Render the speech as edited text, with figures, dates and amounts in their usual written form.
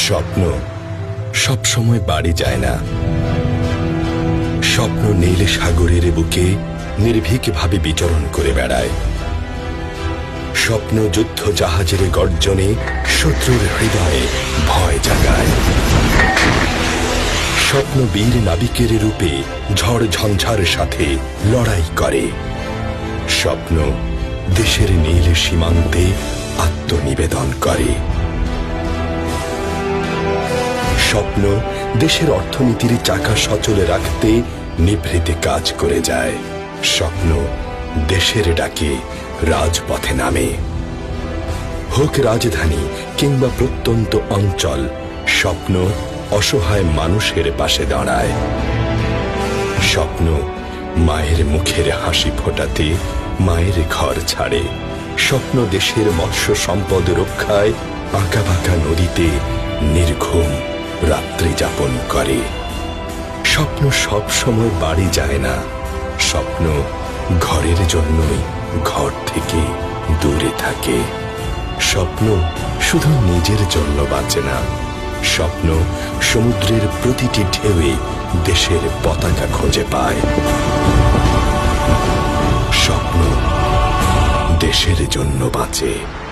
স্বপ্ন সবসময় বাড়ি যায় না। স্বপ্ন নীল সাগরের বুকে নির্ভীকভাবে বিচরণ করে বেড়ায়। স্বপ্ন যুদ্ধ জাহাজের গর্জনে শত্রুর হৃদয়ে ভয় জাগায়। স্বপ্ন বীর নাবিকের রূপে ঝড় ঝঞ্ঝার সাথে লড়াই করে। স্বপ্ন দেশের নীল সীমান্তে আত্মনিবেদন করে। স্বপ্ন দেশের অর্থনীতির চাকা সচল রাখতে নিভৃতে কাজ করে যায়। স্বপ্ন দেশের ডাকে রাজপথে নামে। হোক রাজধানী কিংবা প্রত্যন্ত অঞ্চল, স্বপ্ন অসহায় মানুষের পাশে দাঁড়ায়। স্বপ্ন মায়ের মুখের হাসি ফোটাতে মায়ের ঘর ছাড়ে। স্বপ্ন দেশের মৎস্য সম্পদ রক্ষায় আঁকাবাঁকা নদীতে নির্ঘুম রাত্রি যাপন করে। স্বপ্ন সব সময় বাড়ি যায় না। স্বপ্ন ঘরের জন্যই ঘর থেকে দূরে থাকে। স্বপ্ন শুধু নিজের জন্য বাঁচে না, স্বপ্ন সমুদ্রের প্রতিটি ঢেউয়ে দেশের পতাকা খুঁজে পায়। স্বপ্ন দেশের জন্য বাঁচে।